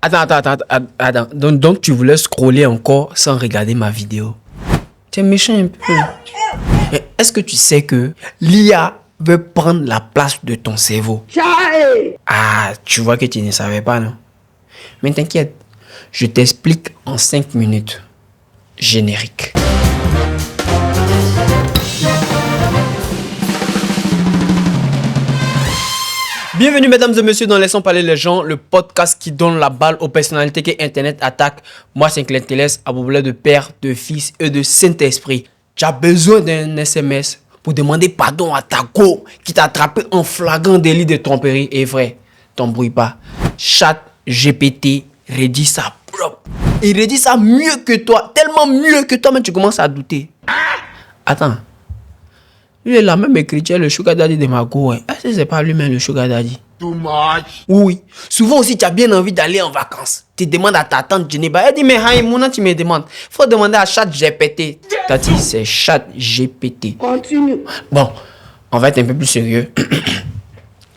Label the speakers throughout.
Speaker 1: Attends. Donc tu voulais scroller encore sans regarder ma vidéo. Tu es méchant un peu. Mais est-ce que tu sais que l'IA veut prendre la place de ton cerveau? Ah, tu vois que tu ne savais pas, non? Mais t'inquiète, je t'explique en 5 minutes. Générique. Bienvenue mesdames et messieurs dans Laissons parler les gens, le podcast qui donne la balle aux personnalités que Internet attaque. Moi c'est Clint Télès, aboulé de Père, de Fils et de Saint-Esprit. Tu as besoin d'un SMS pour demander pardon à ta go qui t'a attrapé en flagrant délit de tromperie. Et vrai, t'embrouille pas. ChatGPT redit ça propre. Il redit ça mieux que toi, tellement mieux que toi, mais tu commences à douter. Attends. Lui, il a même écrit le sugar daddy de ma go. Est-ce que c'est pas lui-même le sugar daddy?
Speaker 2: Too much.
Speaker 1: Oui. Souvent aussi, tu as bien envie d'aller en vacances. Tu demandes à ta tante Geneva. Elle dit, mais Haïmouna, tu me demandes. Faut demander à ChatGPT. T'as dit, c'est ChatGPT.
Speaker 2: Continue.
Speaker 1: Bon, on va être un peu plus sérieux.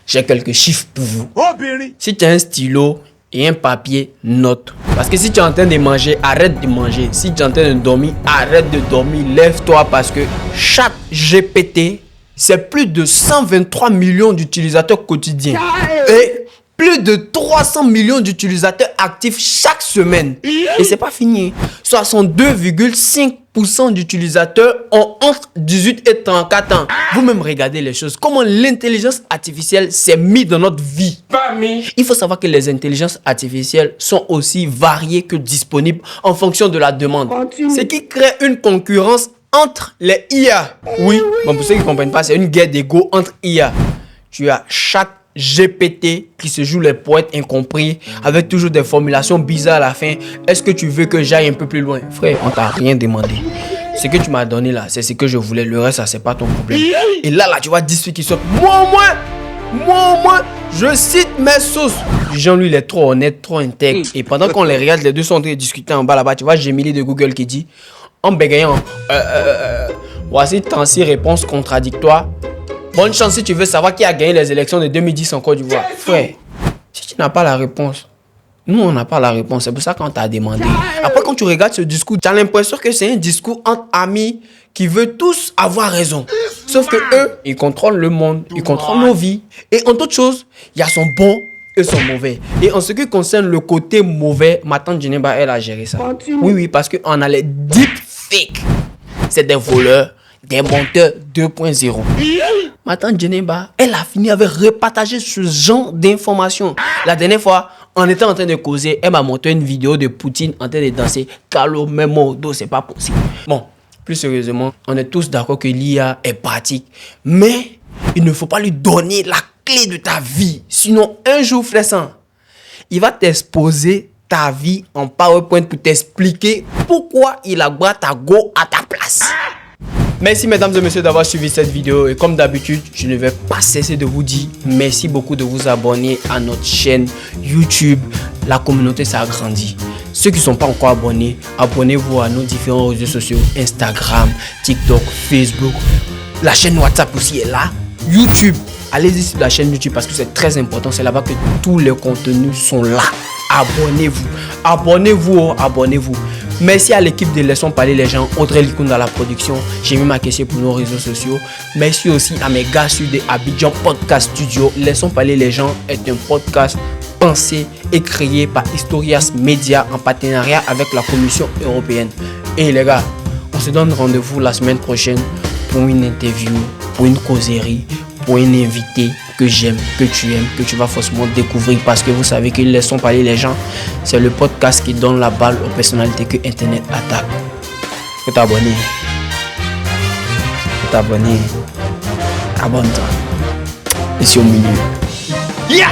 Speaker 1: J'ai quelques chiffres pour vous.
Speaker 2: Oh, Billy.
Speaker 1: Si tu as un stylo et un papier, note. Parce que si tu es en train de manger, arrête de manger. Si tu es en train de dormir, arrête de dormir. Lève-toi parce que ChatGPT, c'est plus de 123 millions d'utilisateurs quotidiens. Et plus de 300 millions d'utilisateurs actifs chaque semaine. Et c'est pas fini. 62,5% d'utilisateurs ont entre 18 et 34 ans. Vous-même regardez les choses. Comment l'intelligence artificielle s'est mise dans notre vie. Il faut savoir que les intelligences artificielles sont aussi variées que disponibles en fonction de la demande. Ce qui crée une concurrence entre les IA. Oui, bon, pour ceux qui ne comprennent pas, c'est une guerre d'ego entre IA. Tu as ChatGPT qui se joue les poètes incompris avec toujours des formulations bizarres à la fin. Est-ce que tu veux que j'aille un peu plus loin? Frère, on t'a rien demandé. Ce que tu m'as donné là, c'est ce que je voulais. Le reste, ça, c'est pas ton problème. Et là, tu vois 10 filles qui sortent. Moi, je cite mes sources. Jean, lui, il est trop honnête, trop intègre. Et pendant qu'on les regarde, les deux sont en train de discuter en bas là-bas. Tu vois, Gemini de Google qui dit, en bégayant, voici 36 réponses contradictoires. Bonne chance si tu veux savoir qui a gagné les élections de 2010 en Côte d'Ivoire. Frère, si tu n'as pas la réponse, nous on n'a pas la réponse. C'est pour ça qu'on t'a demandé. Après, quand tu regardes ce discours, tu as l'impression que c'est un discours entre amis qui veut tous avoir raison. Sauf que eux, ils contrôlent le monde, ils contrôlent nos vies. Et en toute chose, il y a son bon et son mauvais. Et en ce qui concerne le côté mauvais, ma tante Geneva, elle a géré ça. Oui, parce qu'on a les deepfakes. C'est des voleurs, des menteurs 2.0. Ma tante Geneva, elle a fini avec repartager ce genre d'informations. La dernière fois, on était en train de causer, elle m'a montré une vidéo de Poutine en train de danser. Carlo Memodo, c'est pas possible. Bon, plus sérieusement, on est tous d'accord que l'IA est pratique. Mais il ne faut pas lui donner la clé de ta vie. Sinon, un jour, Flessan, il va t'exposer ta vie en PowerPoint pour t'expliquer pourquoi il a boit ta go à ta place. Merci mesdames et messieurs d'avoir suivi cette vidéo et comme d'habitude, je ne vais pas cesser de vous dire merci beaucoup de vous abonner à notre chaîne YouTube. La communauté s'agrandit. Ceux qui ne sont pas encore abonnés, abonnez-vous à nos différents réseaux sociaux, Instagram, TikTok, Facebook. La chaîne WhatsApp aussi est là. YouTube, allez-y sur la chaîne YouTube parce que c'est très important. C'est là-bas que tous les contenus sont là. Abonnez-vous. Merci à l'équipe de Laissons parler les gens, Audrey Likoun dans la production, j'ai mis ma question pour nos réseaux sociaux. Merci aussi à mes gars sur de Abidjan Podcast Studio. Laissons parler les gens est un podcast pensé et créé par Historias Media en partenariat avec la Commission européenne. Et les gars, on se donne rendez-vous la semaine prochaine pour une interview, pour une causerie, pour un invité que j'aime, que tu aimes, que tu vas forcément découvrir parce que vous savez que Laissons parler les gens, c'est le podcast qui donne la balle aux personnalités que Internet attaque. Faut t'abonner. Abonne-toi. Ici au milieu. Yeah!